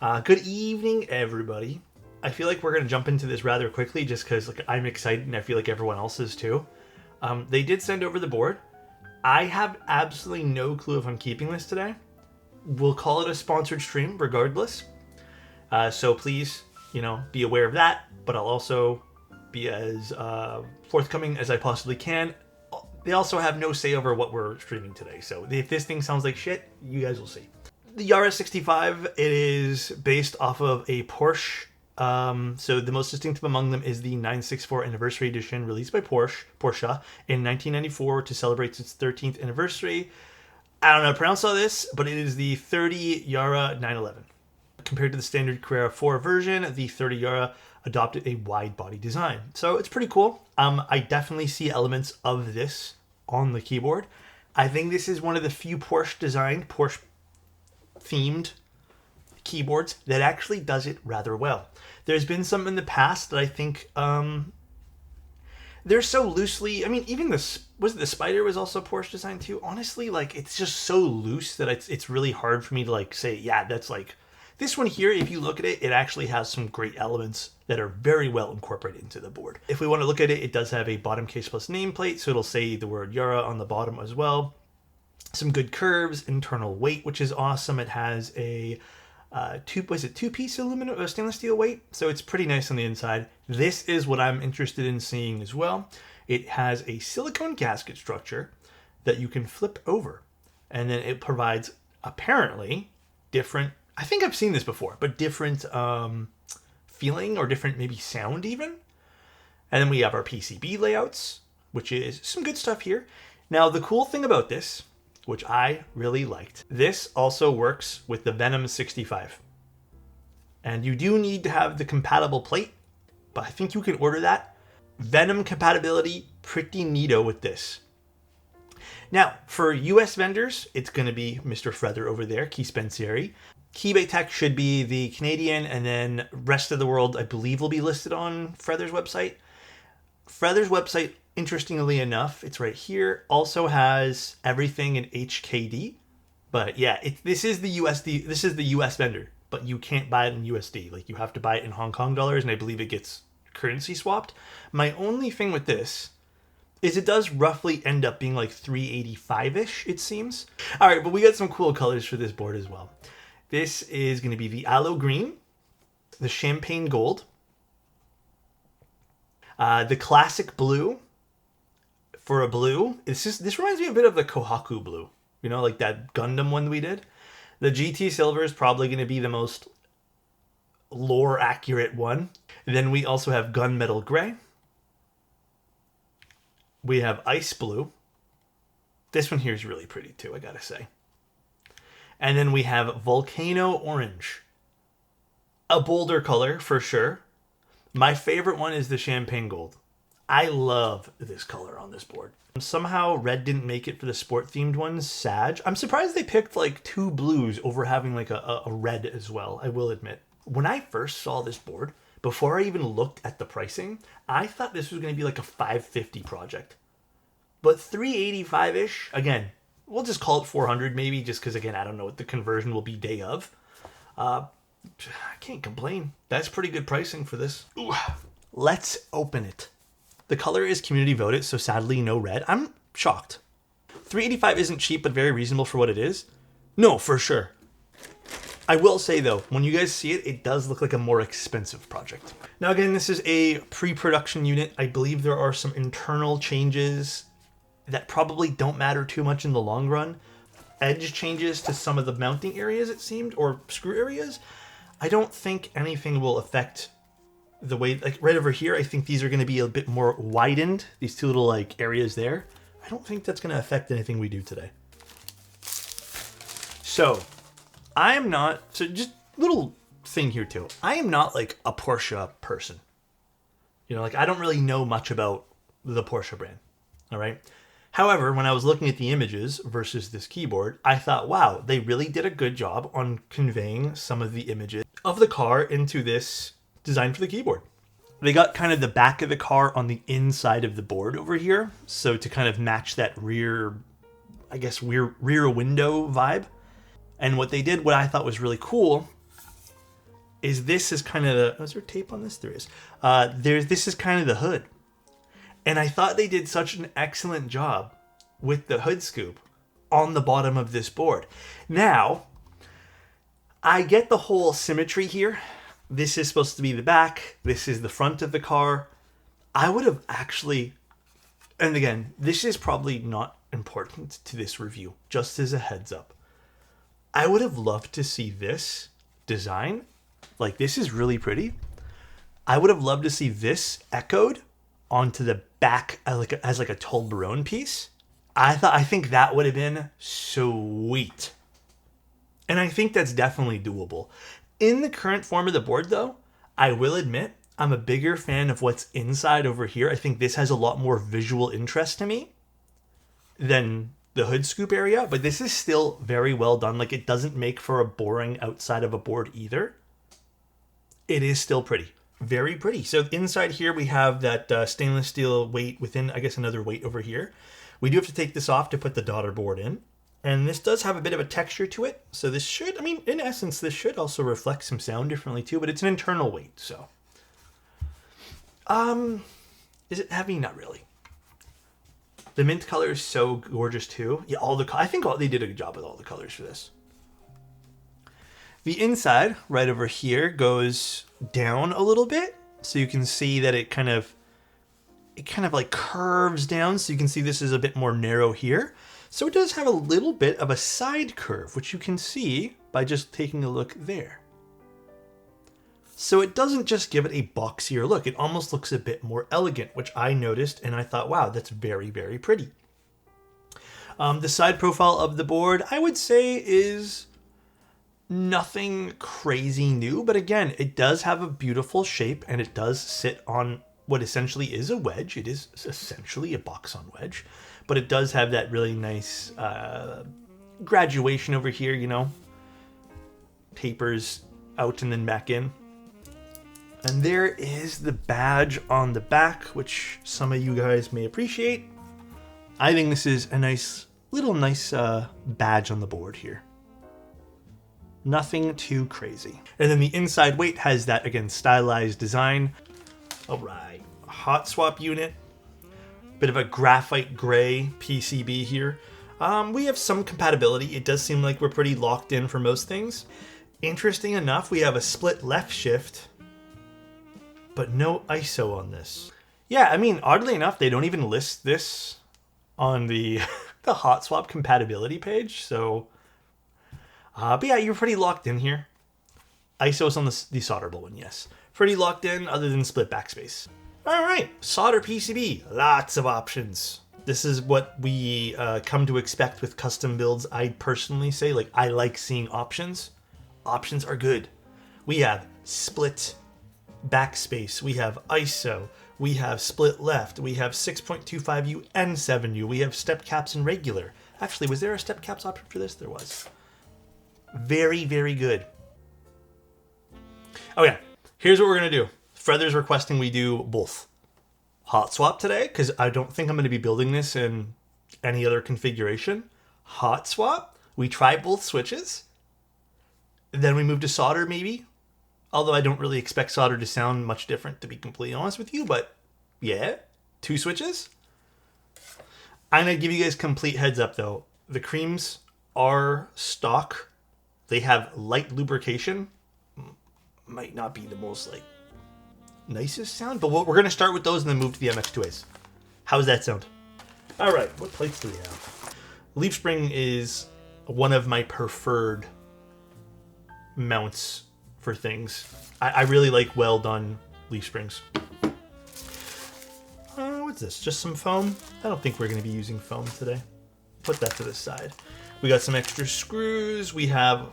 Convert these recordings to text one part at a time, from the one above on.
Good evening, everybody. I feel like we're going to jump into this rather quickly just because I'm excited and I feel like everyone else is too. They did send over the board. I have absolutely no clue if I'm keeping this today. We'll call it a sponsored stream regardless. So please, be aware of that, but I'll also be as forthcoming as I possibly can. They also have no say over what we're streaming today, so if this thing sounds like shit, you guys will see. The Jahre 65, it is based off of a Porsche. So the most distinctive among them is the 964 anniversary edition released by Porsche in 1994 to celebrate its 13th anniversary. I don't know how to pronounce all this, but it is the 30 Jahre 911. Compared to the standard Carrera 4 version, the 30 Jahre adopted a wide body design. So it's pretty cool. I definitely see elements of this on the keyboard. I think this is one of the few Porsche themed keyboards that actually does it rather well. There's been some in the past that I think they're so loosely, even the Spider was also Porsche design too. Honestly, it's just so loose that it's really hard for me to say, yeah, that's this one here. If you look at it, it actually has some great elements that are very well incorporated into the board. If we want to look at it, it does have a bottom case plus nameplate, so it'll say the word Jahre on the bottom as well. Some good curves, internal weight, which is awesome. It has a two-piece aluminum stainless steel weight, so it's pretty nice on the inside. This is what I'm interested in seeing as well. It has a silicone gasket structure that you can flip over, and then it provides apparently different, I think I've seen this before, but different feeling or different maybe sound even. And then we have our PCB layouts, which is some good stuff here. Now the cool thing about this, which I really liked, this also works with the Venom 65. And you do need to have the compatible plate, but I think you can order that. Venom compatibility, pretty neato with this. Now, for US vendors, it's going to be Mr. Feather over there, Key Spencieri. Keybait Tech should be the Canadian, and then rest of the world, I believe, will be listed on Feather's website. Feather's website, interestingly enough, it's right here, also has everything in HKD. But yeah, this is the USD. This is the US vendor, but you can't buy it in USD. You have to buy it in Hong Kong dollars, and I believe it gets currency swapped. My only thing with this is it does roughly end up being 385-ish, it seems. All right, but we got some cool colors for this board as well. This is going to be the aloe green, the champagne gold, the classic blue. For a blue, this reminds me a bit of the Kohaku blue, that Gundam one we did. The GT silver is probably going to be the most lore accurate one. And then we also have gunmetal gray. We have ice blue. This one here is really pretty too, I gotta say. And then we have volcano orange. A bolder color for sure. My favorite one is the champagne gold. I love this color on this board. Somehow red didn't make it for the sport themed ones. Sag. I'm surprised they picked two blues over having a red as well, I will admit. When I first saw this board, before I even looked at the pricing, I thought this was going to be a 550 project. But 385-ish, again, we'll just call it 400 maybe, just because, again, I don't know what the conversion will be day of. I can't complain. That's pretty good pricing for this. Ooh. Let's open it. The color is community voted, so sadly no red. I'm shocked. 385 isn't cheap, but very reasonable for what it is. No, for sure. I will say though, when you guys see it, it does look like a more expensive project. Now again, this is a pre-production unit. I believe there are some internal changes that probably don't matter too much in the long run. Edge changes to some of the mounting areas, it seemed, or screw areas. I don't think anything will affect the way, right over here, I think these are going to be a bit more widened. These two little areas there. I don't think that's going to affect anything we do today. So, I am not, just little thing here too. I am not a Porsche person. I don't really know much about the Porsche brand. All right. However, when I was looking at the images versus this keyboard, I thought, wow, they really did a good job on conveying some of the images of the car into this design for the keyboard. They got kind of the back of the car on the inside of the board over here, so to kind of match that rear window vibe. And what they did, what I thought was really cool, is this is kind of the... is there tape on this? There is. This is kind of the hood. And I thought they did such an excellent job with the hood scoop on the bottom of this board. Now, I get the whole symmetry here. This is supposed to be the back. This is the front of the car. I would have actually... And again, this is probably not important to this review, just as a heads up. I would have loved to see this design. Like, this is really pretty. I would have loved to see this echoed onto the back as like a Toblerone piece. I think that would have been sweet. And I think that's definitely doable. In the current form of the board, though, I will admit I'm a bigger fan of what's inside over here. I think this has a lot more visual interest to me than the hood scoop area, but this is still very well done. Like, it doesn't make for a boring outside of a board either. It is still pretty. Very pretty. So inside here we have that stainless steel weight within, I guess, another weight over here. We do have to take this off to put the daughter board in. And this does have a bit of a texture to it. So this should, I mean, in essence, this should also reflect some sound differently too, but it's an internal weight, so. Is it heavy? Not really. The mint color is so gorgeous too. Yeah, I think they did a good job with all the colors for this. The inside, right over here, goes down a little bit. So you can see that it kind of like curves down. So you can see this is a bit more narrow here. So it does have a little bit of a side curve, which you can see by just taking a look there. So it doesn't just give it a boxier look. It almost looks a bit more elegant, which I noticed and I thought, wow, that's very, very pretty. The side profile of the board, I would say, is nothing crazy new, but again, it does have a beautiful shape and it does sit on what essentially is a wedge. It is essentially a box-on wedge, but it does have that really nice graduation over here, you know, tapers out and then back in. And there is the badge on the back, which some of you guys may appreciate. I think this is a nice badge on the board here. Nothing too crazy. And then the inside weight has that, again, stylized design. All right, hot swap unit. Bit of a graphite gray PCB here. We have some compatibility. It does seem like we're pretty locked in for most things. Interesting enough, we have a split left shift, but no ISO on this. Yeah, I mean, oddly enough, they don't even list this on the the hot swap compatibility page. So, but yeah, you're pretty locked in here. ISO's on the solderable one, yes. Pretty locked in, other than split backspace. All right, solder PCB, lots of options. This is what we come to expect with custom builds. I personally say, like, I like seeing options. Options are good. We have split backspace, we have ISO, we have split left, we have 6.25U and 7U, we have step caps and regular. Actually, was there a step caps option for this? There was. Very, very good. Oh yeah, here's what we're gonna do. Feather's requesting we do both. Hot swap today, because I don't think I'm gonna be building this in any other configuration. Hot swap, we try both switches. Then we move to solder maybe. Although I don't really expect solder to sound much different, to be completely honest with you, but yeah, 2 switches. I'm going to give you guys complete heads up though. The creams are stock. They have light lubrication. Might not be the most like nicest sound, but we're going to start with those and then move to the MX2As. How's that sound? All right, what plates do we have? Leaf spring is one of my preferred mounts for things. I really like well done leaf springs. What's this? Just some foam? I don't think we're going to be using foam today. Put that to the side. We got some extra screws. We have...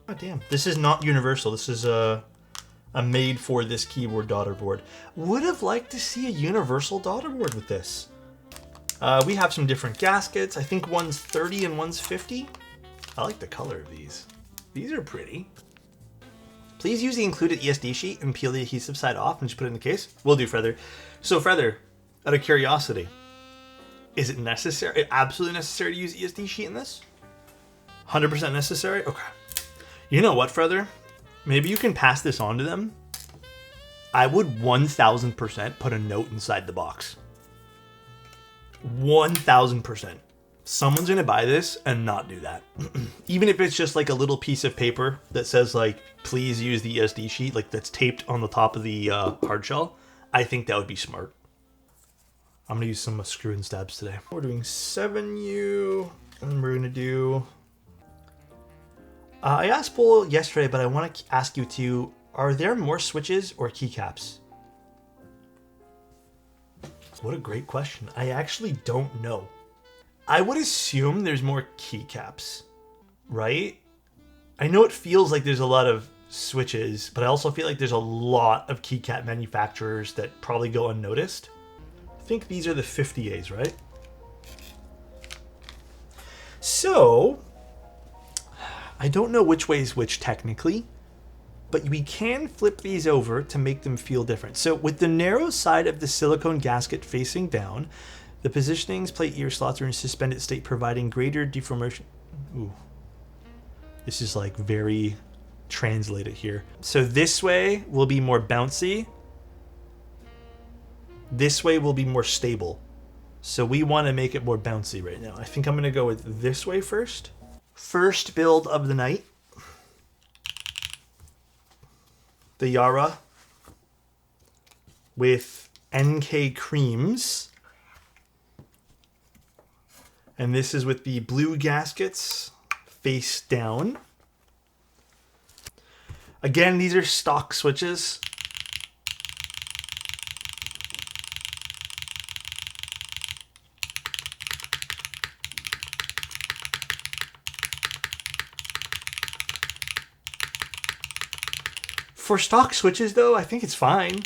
Oh, damn. This is not universal. This is a made for this keyboard daughter board. Would have liked to see a universal daughter board with this. We have some different gaskets. I think one's 30 and one's 50. I like the color of these. These are pretty. Please use the included ESD sheet and peel the adhesive side off and just put it in the case. Will do, Feather. So, Feather, out of curiosity, is it necessary, absolutely necessary to use ESD sheet in this? 100% necessary? Okay. You know what, Feather? maybe you can pass this on to them. I would 1000% put a note inside the box. 1000%. Someone's gonna buy this and not do that. Even if it's just like a little piece of paper that says like, please use the ESD sheet, like that's taped on the top of the hard shell, I think that would be smart. I'm gonna use some screw and stabs today. We're doing 7U, and we're gonna do... I asked Paul yesterday, but I wanna ask you too, are there more switches or keycaps? What a great question. I actually don't know. I would assume there's more keycaps, right? I know it feels like there's a lot of switches, but I also feel like there's a lot of keycap manufacturers that probably go unnoticed. I think these are the 50As, right? So, I don't know which way is which technically, but we can flip these over to make them feel different. So with the narrow side of the silicone gasket facing down, the positionings, plate ear slots are in suspended state, providing greater deformation. Ooh. This is like very translated here. So this way will be more bouncy. This way will be more stable. So we want to make it more bouncy right now. I think I'm going to go with this way first. First build of the night. The Jahre with NK creams. And this is with the blue gaskets face down. Again, these are stock switches. For stock switches though, I think it's fine.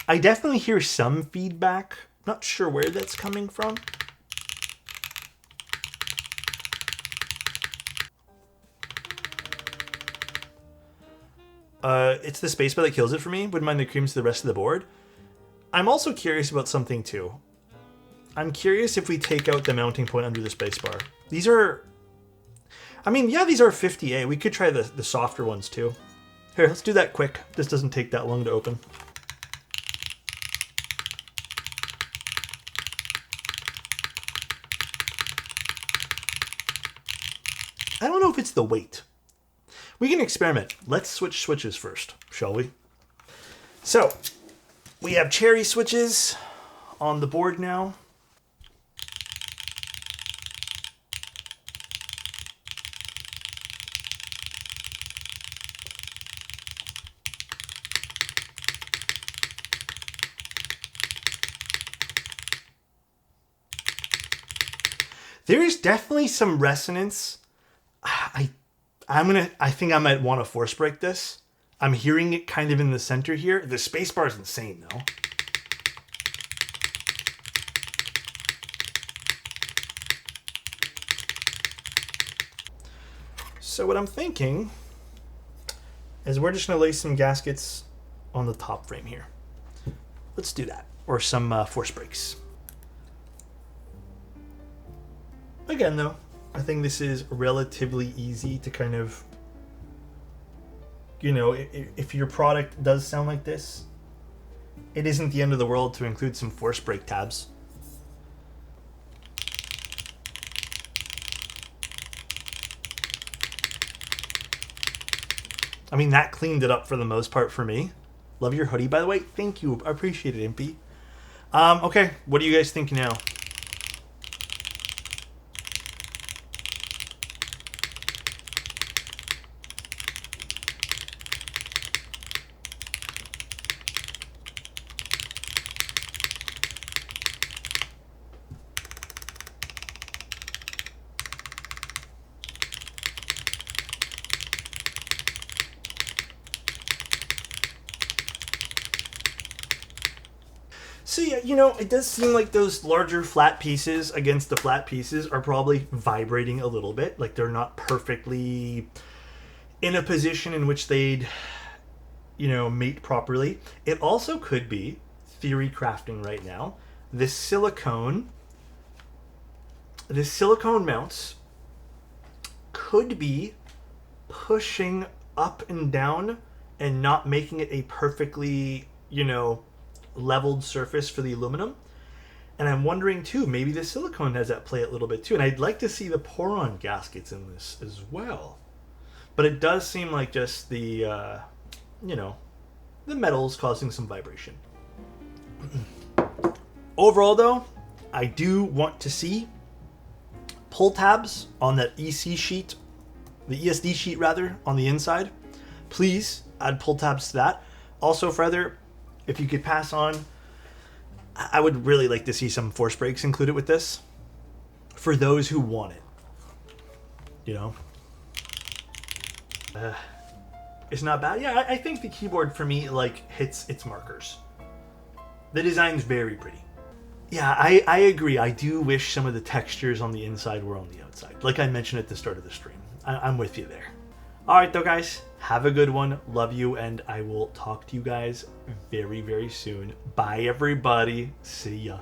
I definitely hear some feedback. Not sure where that's coming from. It's the spacebar that kills it for me. Wouldn't mind the creams to the rest of the board. I'm also curious about something too. I'm curious if we take out the mounting point under the spacebar. These are... I mean, yeah, these are 50A. We could try the softer ones too. Here, let's do that quick. This doesn't take that long to open. I don't know if it's the weight. We can experiment. Let's switch switches first, shall we? So, we have cherry switches on the board now. There is definitely some resonance. I think I might want to force break this. I'm hearing it kind of in the center here. The spacebar is insane though. So what I'm thinking is we're just going to lay some gaskets on the top frame here. Let's do that. Or some force breaks. Again though, I think this is relatively easy to kind of, you know, if your product does sound like this, it isn't the end of the world to include some force break tabs. I mean, that cleaned it up for the most part for me. Love your hoodie, by the way. Thank you. I appreciate it, Impy. Okay, what do you guys think now? So yeah, you know, it does seem like those larger flat pieces against the flat pieces are probably vibrating a little bit. Like they're not perfectly in a position in which they'd, you know, mate properly. It also could be theory crafting right now. This silicone mounts could be pushing up and down and not making it a perfectly, leveled surface for the aluminum. And I'm wondering too, maybe the silicone has that play a little bit too. And I'd like to see the Poron gaskets in this as well. But it does seem like just the, the metal's causing some vibration. Overall though, I do want to see pull tabs on that EC sheet, the ESD sheet rather, on the inside. Please add pull tabs to that. Also, further, if you could pass on, I would really like to see some force brakes included with this for those who want it. It's not bad. Yeah, I think the keyboard for me hits its markers. The design's very pretty. Yeah, I agree. I do wish some of the textures on the inside were on the outside. Like I mentioned at the start of the stream. I'm with you there. All right, though, guys. Have a good one. Love you, and I will talk to you guys very, very soon. Bye, everybody. See ya.